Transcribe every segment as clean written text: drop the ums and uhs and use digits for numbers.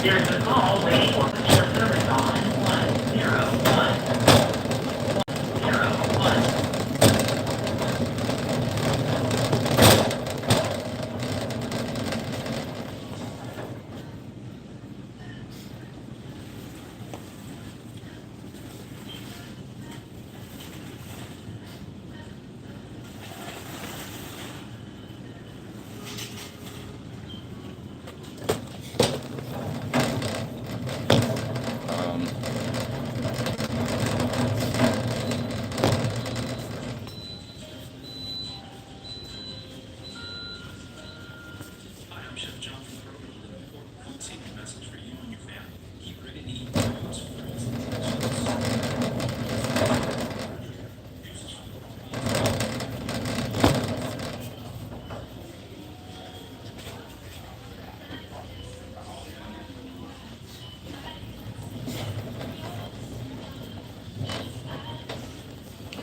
There's a call waiting for customer service on 10101.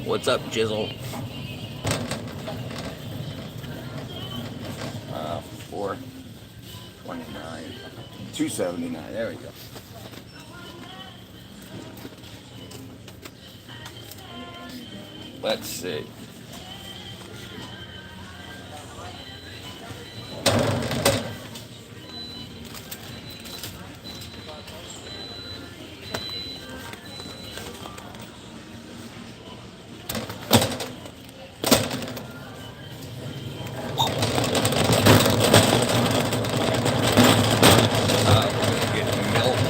What's up, Jizzle? 429, 279. There we go. Let's see.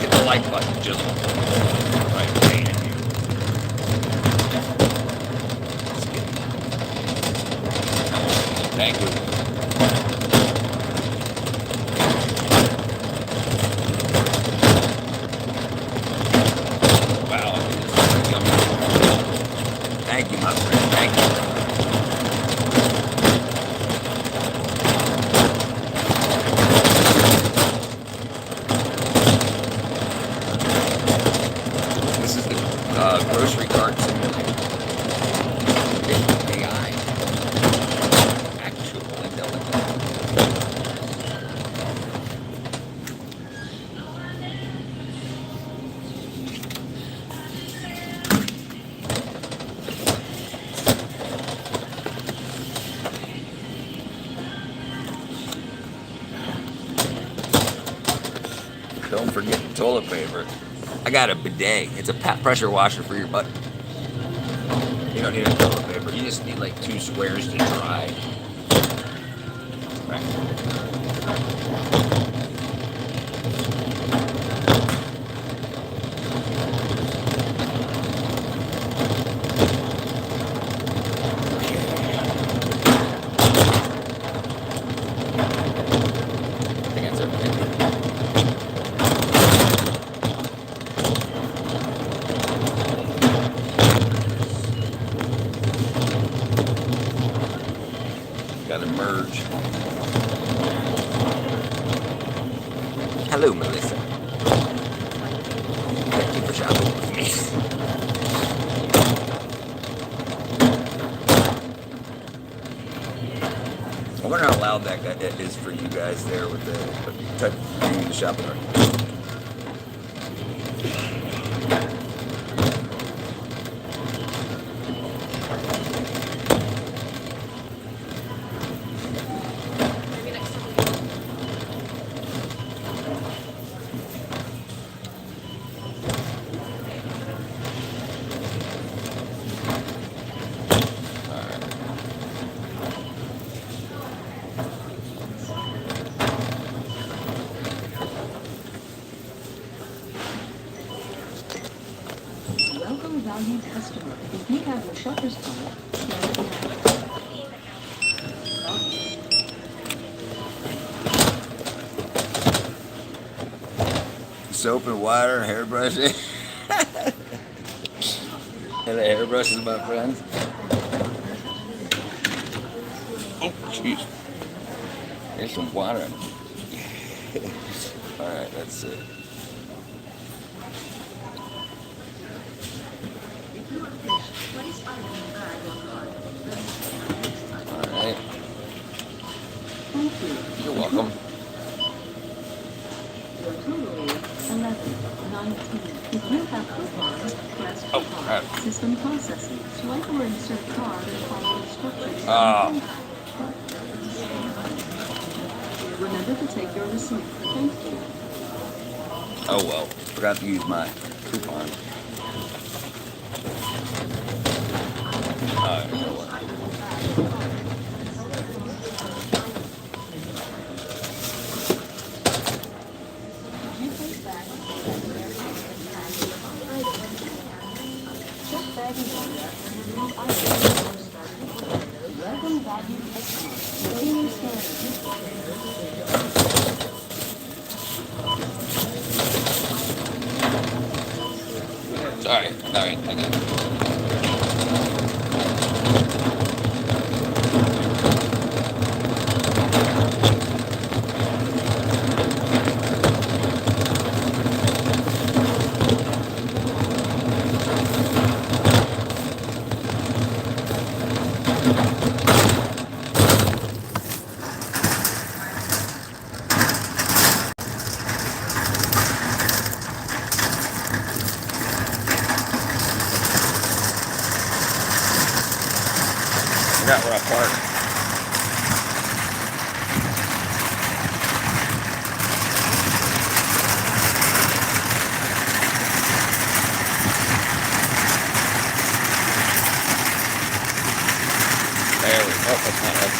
Get the like button, Jizzle. Right, paying you. Thank you. Wow, thank you, my friend. Thank you. This is the grocery cart simulator. AI. Actual intelligence. Don't forget the toilet paper. I got a bidet. It's a pressure washer for your butt. You don't need a toilet paper. You just need like 2 squares to dry. Right. I think that's everything. Gotta merge. Hello, Melissa. Thank you for shopping with me. I wonder how loud that is for you guys there with the type of the shopping. Welcome, valued customer. If you have your shopper's card, scan it now. Soap and water, hairbrushing. And the hairbrushes, my friends. Oh, jeez. There's some water in it. Alright, let's see. Alright. You're welcome. Your total is 19. If you have coupons, press Oh, coupon. crap. System processing. Swipe or insert card and follow instructions. Oh. Remember to take your receipt. Thank you. Oh well, forgot to use my coupon. You know what? Alright, I got it. Forgot where I parked. There we go. Oh, that's not it.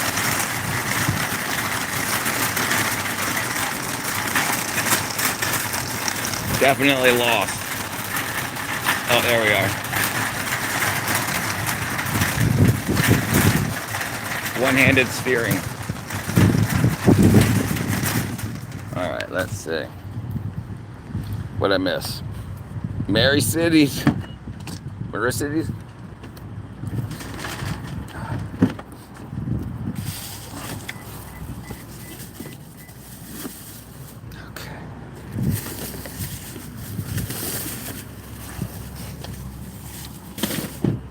Definitely lost. Oh, there we are. One-handed steering. All right, let's see. What'd I miss? Mary Cities. What are cities? Okay.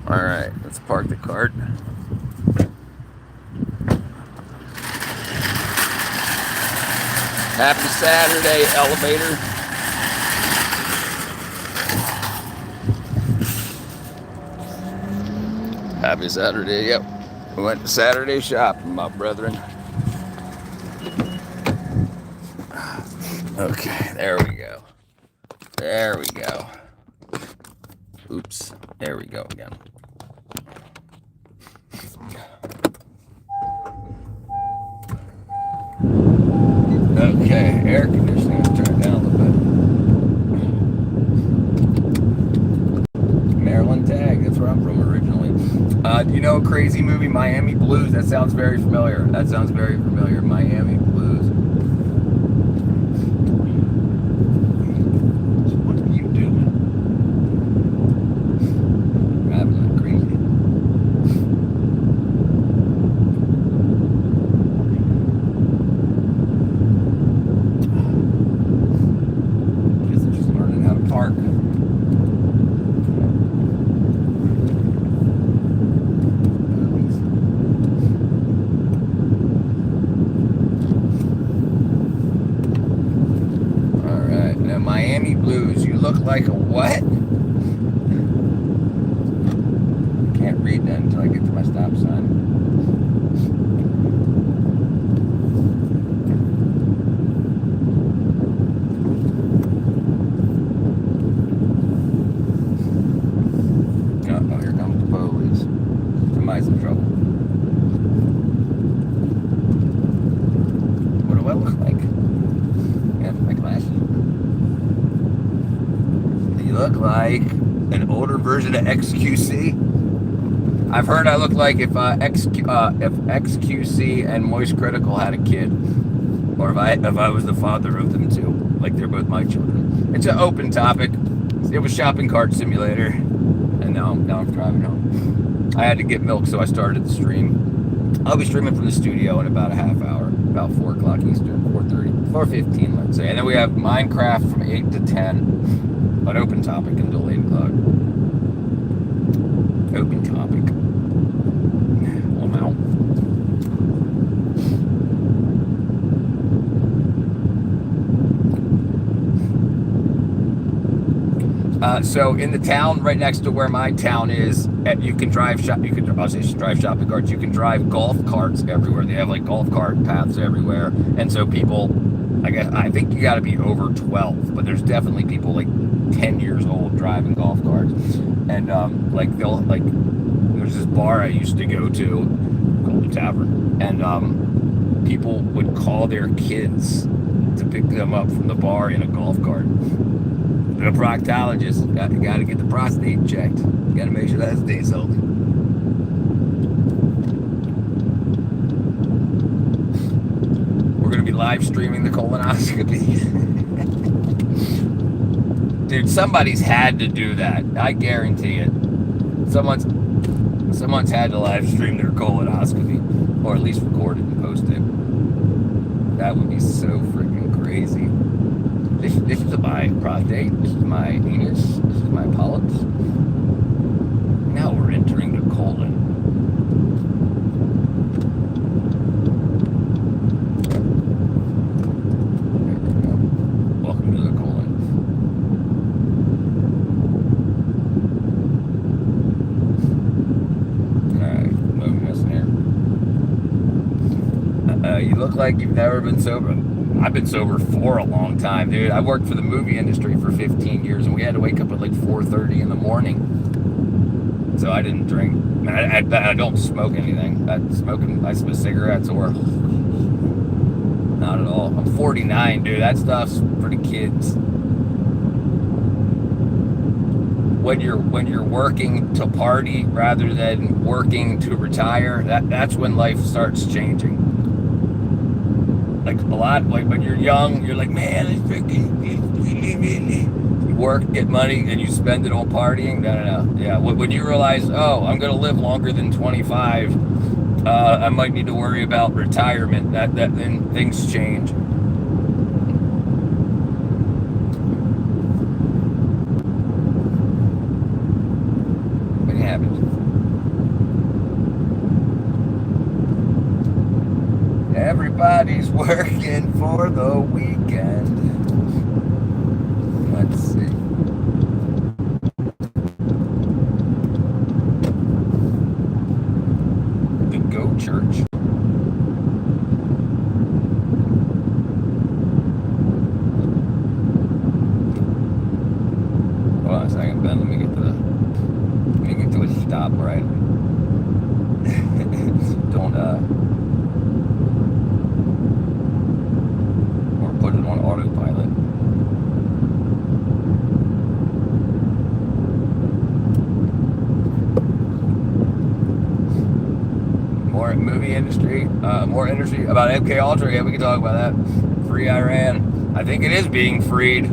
All right, let's park the cart. Happy Saturday, elevator. Happy Saturday, yep. We went to Saturday shopping, my brethren. Okay, there we go. There we go. Oops, there we go again. Okay, air conditioning is turned down a little bit. Maryland Tag, that's where I'm from originally. Do you know a crazy movie, Miami Blues? That sounds very familiar. That sounds very familiar. Miami Blues. What are you doing? Driving like crazy. Guess they're just learning how to park. Miami Blues. You look like a what? Can't read that until I get to my stop sign. Oh, here comes the police. Somebody's in trouble. What do I look like? Yeah, my glasses. You look like an older version of XQC. I've heard I look like if XQC and Moist Critical had a kid, or if I was the father of them too. Like they're both my children. It's an open topic. It was Shopping Cart Simulator, and now I'm driving home. I had to get milk, so I started the stream. I'll be streaming from the studio in about a half hour, about 4 o'clock Eastern, 4:30, 4:15, let's say, and then we have Minecraft from 8 to 10. An open topic until 8 o'clock. Open topic. I'm out. So in the town right next to where my town is, you can drive drive shopping carts. You can drive golf carts everywhere. They have like golf cart paths everywhere, and so people, I think you got to be over 12, but there's definitely people like 10 years old driving golf carts, and there's this bar I used to go to called the Tavern, and people would call their kids to pick them up from the bar in a golf cart. The proctologist got to get the prostate checked. Got to make sure that stays healthy. We're gonna be live streaming the colonoscopy. Dude, somebody's had to do that. I guarantee it. Someone's had to live stream their colonoscopy, or at least record it and post it. That would be so freaking crazy. This is my prostate. This is my anus. This is my polyps. Now we're entering the colon. There we go. Welcome to the colon. Alright, what am I missing here? You look like you've never been sober. I've been sober for a long time, dude. I worked for the movie industry for 15 years, and we had to wake up at like 4:30 in the morning. So I didn't drink. I don't smoke anything. I smoke cigarettes or not at all. I'm 49, dude. That stuff's for the kids. When you're working to party rather than working to retire, that's when life starts changing. Like a lot, like when you're young, you're like, man, it's freaking. You work, get money, and you spend it all partying. No. Yeah, when you realize, oh, I'm gonna live longer than 25, I might need to worry about retirement. That then things change. What happens? Everybody's working for the weekend. Let's see. The Go Church. Hold on a second, Ben. Let me get to a stop, right? Don't put it on autopilot. More movie industry, more industry about MK Ultra. Yeah, we can talk about that. Free Iran. I think it is being freed. It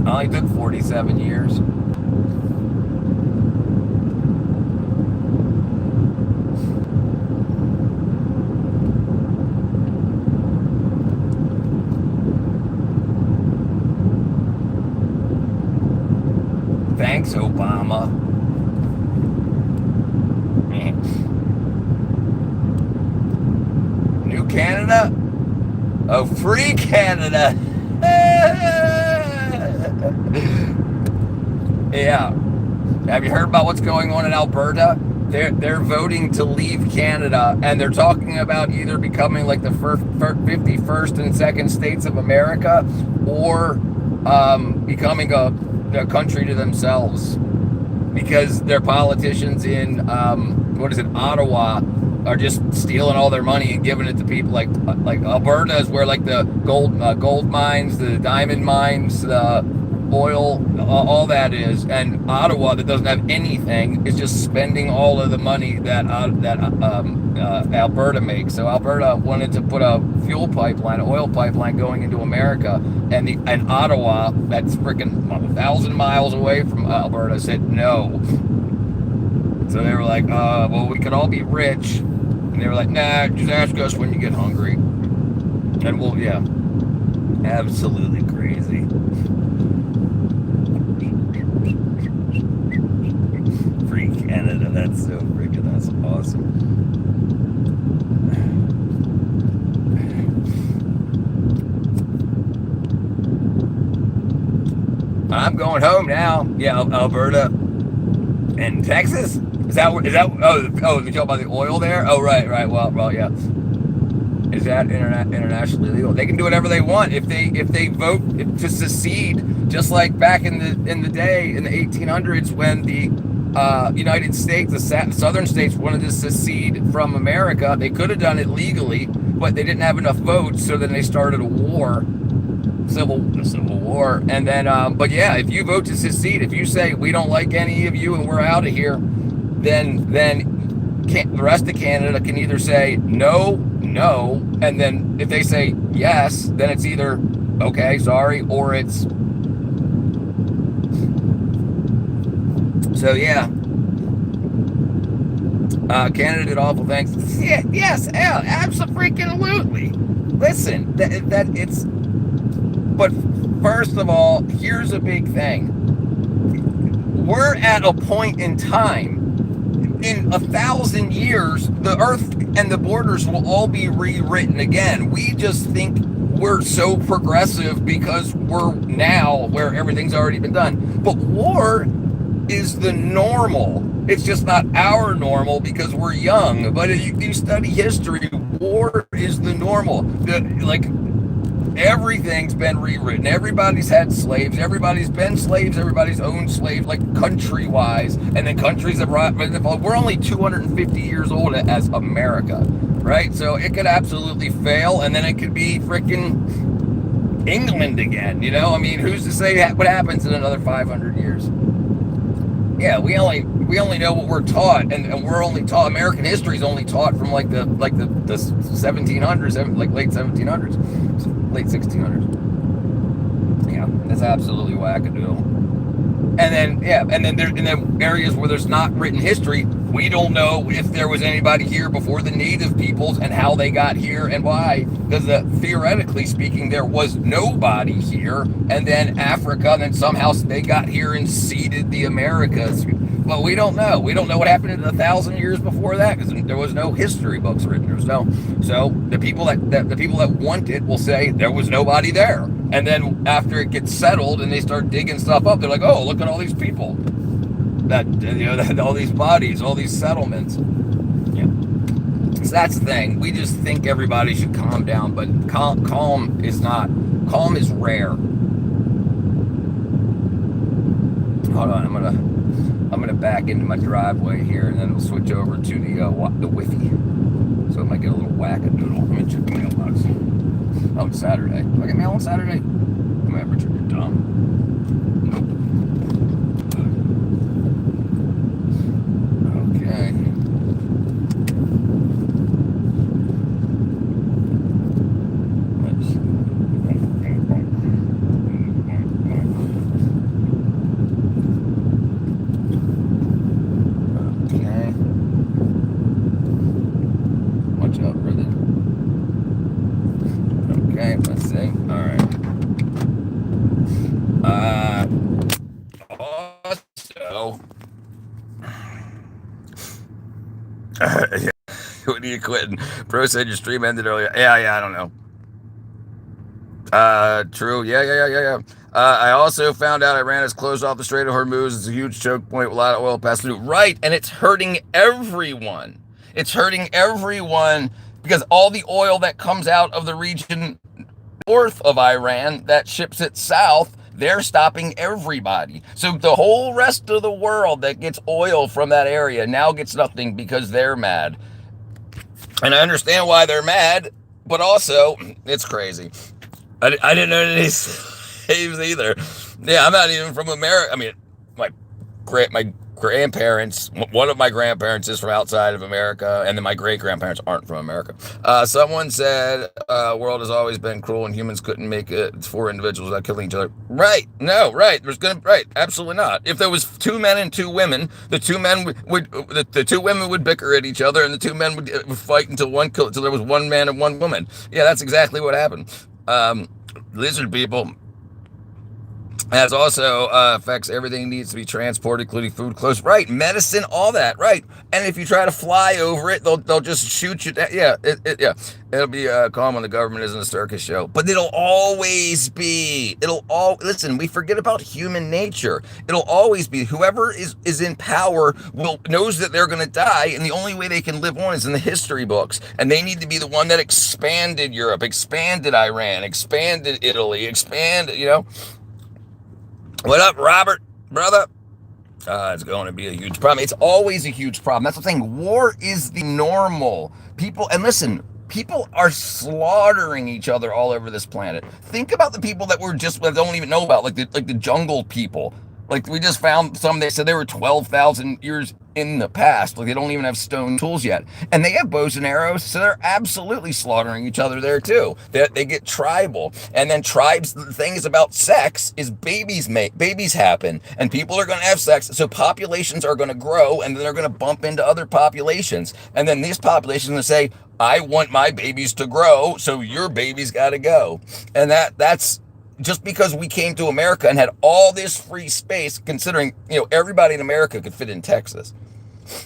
only took 47 years. Thanks, Obama. New Canada? Oh, free Canada. Yeah. Have you heard about what's going on in Alberta? They're voting to leave Canada, and they're talking about either becoming like the 51st and 2nd states of America, or becoming a country to themselves, because their politicians in Ottawa are just stealing all their money and giving it to people like Alberta is where like the gold mines, the diamond mines, the oil, all that is, and Ottawa, that doesn't have anything, is just spending all of the money that Alberta makes. So Alberta wanted to put a fuel pipeline, an oil pipeline going into America, and Ottawa, that's freaking 1,000 miles away from Alberta, said no. So they were like, well, we could all be rich, and they were like, nah, just ask us when you get hungry, and we'll, yeah, absolutely crazy. Free Canada, that's so freaking, that's awesome. I'm going home now. Yeah, Alberta and Texas. Is that? Oh, you talk about the oil there? Oh, right. Well, yeah. Is that internationally legal? They can do whatever they want if they vote to secede, just like back in the day in the 1800s when the United States, the southern states, wanted to secede from America. They could have done it legally, but they didn't have enough votes, so then they started a war, civil war, and then but yeah, if you vote to secede, if you say we don't like any of you and we're out of here, then the rest of Canada can either say no, and then if they say yes, then it's either okay, sorry, or it's so yeah. Canada did awful things. Yeah, yes, absolutely. Listen, that it's. But first of all, here's a big thing. We're at a point in time. In 1,000 years, the earth and the borders will all be rewritten again. We just think we're so progressive because we're now where everything's already been done. But war is the normal. It's just not our normal because we're young. But if you study history, war is the normal. Everything's been rewritten. Everybody's had slaves. Everybody's been slaves. Everybody's owned slaves, like country-wise. And then countries have brought. We're only 250 years old as America, right? So it could absolutely fail, and then it could be freaking England again. You know, I mean, who's to say what happens in another 500 years? Yeah, we only know what we're taught, and we're only taught. American history is only taught from the 1700s, like late 1700s, late 1600s. Yeah, that's absolutely wackadoodle. And then areas where there's not written history, we don't know if there was anybody here before the native peoples and how they got here and why. Because theoretically speaking, there was nobody here, and then Africa, and then somehow they got here and seeded the Americas. But we don't know. We don't know what happened in 1,000 years before that because there was no history books written. So the people that want it will say there was nobody there. And then after it gets settled and they start digging stuff up, they're like, oh, look at all these people. That all these bodies, all these settlements. Yeah. So that's the thing. We just think everybody should calm down, but calm is not. Calm is rare. Hold on, I'm gonna back into my driveway here, and then we'll switch over to the Wi-Fi. So it might get a little wackadoodle. Let me check the mailbox. Oh, it's Saturday. Do I get mail on Saturday? Come on, Richard, you're dumb. Nope. Okay. Watch out, brother. Okay, let's see. All right. Also, when are you quitting? Bro said your stream ended earlier. Yeah, I don't know. True. Yeah. I also found out Iran has closed off the Strait of Hormuz. It's a huge choke point with a lot of oil passing through. Right, and it's hurting everyone. It's hurting everyone because all the oil that comes out of the region north of Iran that ships it south, they're stopping everybody. So the whole rest of the world that gets oil from that area now gets nothing because they're mad. And I understand why they're mad, but also it's crazy. I didn't know any slaves either. Yeah, I'm not even from America. I mean, my grandparents, one of my grandparents is from outside of America, and then my great-grandparents aren't from America. Someone said, world has always been cruel and humans couldn't make it for individuals without killing each other. Right. No, right. Right. Absolutely not. If there was 2 men and 2 women, the 2 men the 2 women would bicker at each other, and the 2 men would fight until there was 1 man and 1 woman. Yeah, that's exactly what happened. Lizard people. As also affects everything needs to be transported, including food, clothes, right? Medicine, all that, right? And if you try to fly over it, they'll just shoot you down. Yeah, yeah. It'll be calm when the government isn't a circus show, but it'll always be. Listen. We forget about human nature. It'll always be whoever is in power knows that they're going to die, and the only way they can live on is in the history books. And they need to be the one that expanded Europe, expanded Iran, expanded Italy, expanded. What up, Robert, brother? It's going to be a huge problem. It's always a huge problem. That's what I'm saying. War is the normal. And listen, people are slaughtering each other all over this planet. Think about the people that don't even know about, like the jungle people. Like we just found some. They said they were 12,000 years in the past. Like they don't even have stone tools yet, and they have bows and arrows, so they're absolutely slaughtering each other there too. They get tribal, and then tribes. The thing is about sex is babies happen, and people are going to have sex, so populations are going to grow, and then they're going to bump into other populations, and then these populations are going to say, "I want my babies to grow, so your baby's got to go," and that's. Just because we came to America and had all this free space, considering, everybody in America could fit in Texas,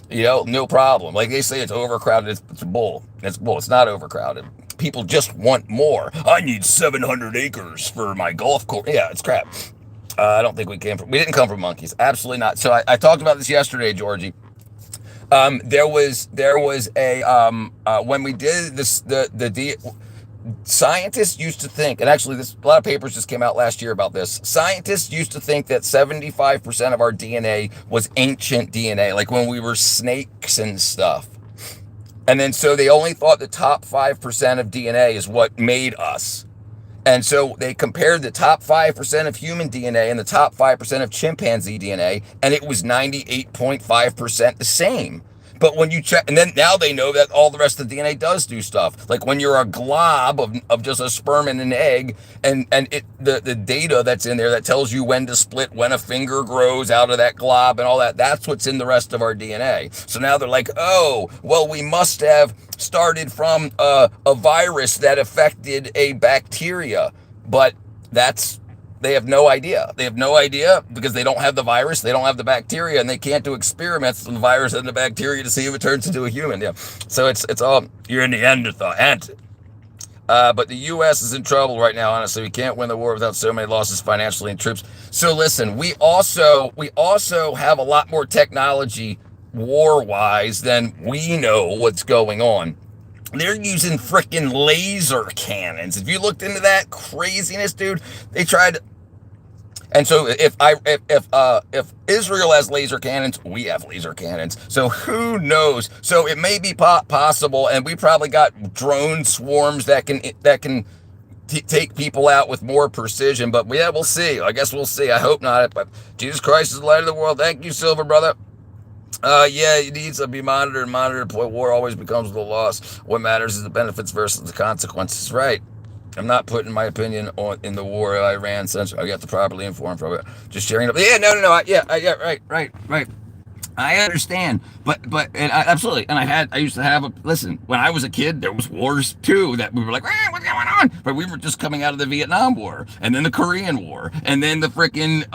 no problem. Like they say it's overcrowded. It's bull. It's bull. It's not overcrowded. People just want more. I need 700 acres for my golf course. Yeah, it's crap. I don't think we didn't come from monkeys. Absolutely not. So I talked about this yesterday, Georgie. There was a, when we did this, scientists used to think, and actually a lot of papers just came out last year about this. Scientists used to think that 75% of our DNA was ancient DNA, like when we were snakes and stuff. And then so they only thought the top 5% of DNA is what made us. And so they compared the top 5% of human DNA and the top 5% of chimpanzee DNA, and it was 98.5% the same. But when you check, and then now they know that all the rest of the DNA does do stuff. Like when you're a glob of just a sperm and an egg, and the data that's in there that tells you when to split, when a finger grows out of that glob and all that, that's what's in the rest of our DNA. So now they're like, oh, well, we must have started from a virus that affected a bacteria. But they have no idea. They have no idea because they don't have the virus, they don't have the bacteria, and they can't do experiments on the virus and the bacteria to see if it turns into a human. Yeah. So it's all, you're a Neanderthal. But the U.S. is in trouble right now, honestly. We can't win the war without so many losses financially and troops. So listen, we also have a lot more technology war-wise than we know what's going on. They're using freaking laser cannons. If you looked into that craziness, dude, they tried. And so if Israel has laser cannons, we have laser cannons. So who knows? So it may be possible, and we probably got drone swarms that can take people out with more precision. But yeah, we'll see. I guess we'll see. I hope not. But Jesus Christ is the light of the world. Thank you, Silver brother. Yeah, it needs to be monitored. War always becomes the loss. What matters is the benefits versus the consequences. Right. I'm not putting my opinion in the war I ran since I got to properly informed from it. Just sharing it. Yeah, no. Yeah, right. I understand, but absolutely. And I used to have listen, when I was a kid, there was wars too that we were like, what's going on? But we were just coming out of the Vietnam War, and then the Korean War, and then the freaking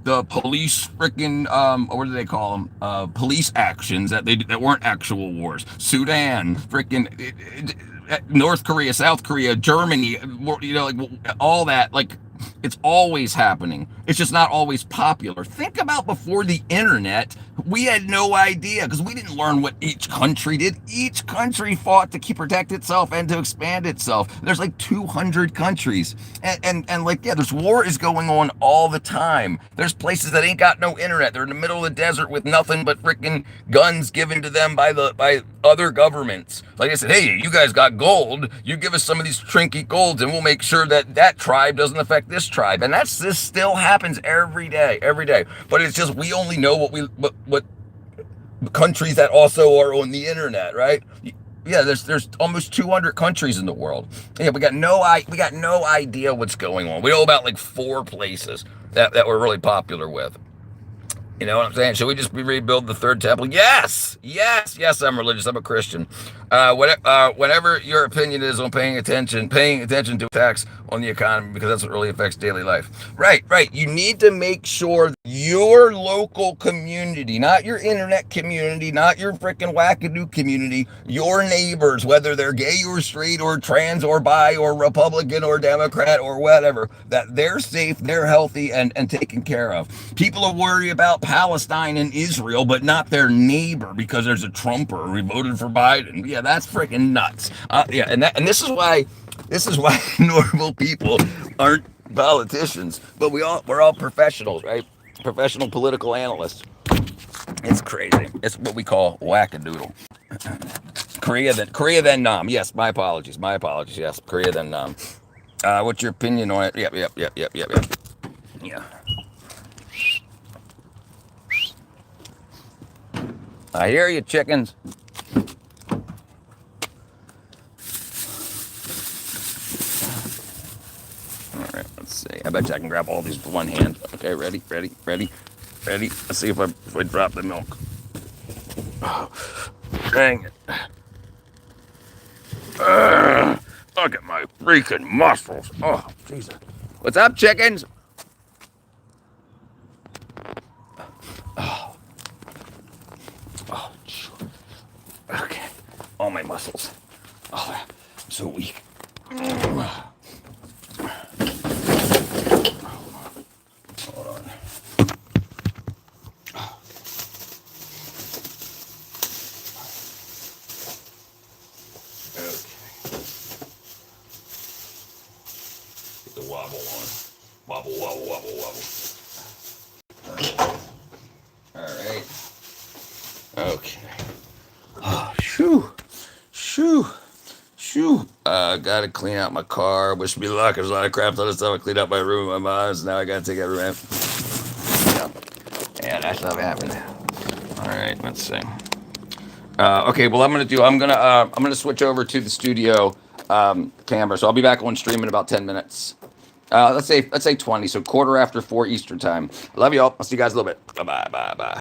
the police freaking what do they call them? Police actions that weren't actual wars. Sudan, freaking North Korea, South Korea, Germany, like all that, like. It's always happening. It's just not always popular. Think about before the internet, we had no idea because we didn't learn what each country did. Each country fought to protect itself and to expand itself. There's like 200 countries. And like, yeah, there's war is going on all the time. There's places that ain't got no internet. They're in the middle of the desert with nothing but freaking guns given to them by other governments. Like I said, hey, you guys got gold. You give us some of these trinket golds and we'll make sure that tribe doesn't affect this tribe. And this still happens every day. But it's just, we only know what countries that also are on the internet, right? Yeah, there's almost 200 countries in the world. Yeah, we got no idea what's going on. We know about like 4 places that we're really popular with. You know what I'm saying? Should we just rebuild the third temple? Yes, I'm religious. I'm a Christian. Whatever your opinion is on paying attention to attacks on the economy, because that's what really affects daily life. Right. You need to make sure that your local community, not your internet community, not your freaking wackadoo community, your neighbors, whether they're gay or straight or trans or bi or Republican or Democrat or whatever, that they're safe, they're healthy, and taken care of. People are worried about Palestine and Israel, but not their neighbor because there's a Trumper who voted for Biden. Yeah, that's freaking nuts. And this is why normal people aren't politicians, but we're all professionals, right? Professional political analysts. It's crazy. It's what we call wackadoodle. Korea then Nam. Yes, my apologies. Yes, Korea then Nam. What's your opinion on it? Yep. Yeah. I hear you, chickens. All right, let's see. I bet you I can grab all these with one hand. Okay, ready. Let's see if I drop the milk. Oh, dang it. Look at my freaking muscles. Oh, Jesus. What's up, chickens? Oh, okay. All my muscles. Oh, I'm so weak. Hold on. Okay. Get the wobble on. Wobble. All right. Okay. Oh, shoo. Gotta clean out my car. Wish me luck. There's a lot of crap on the stuff. I cleaned out my room, my mom's. Now I gotta take everything out. Yeah, that stuff happened. All right, let's see. Okay, well, I'm gonna switch over to the studio camera. So I'll be back on stream in about 10 minutes. Let's say 20. So 4:15 Eastern time. I love y'all. I'll see you guys a little bit. Bye.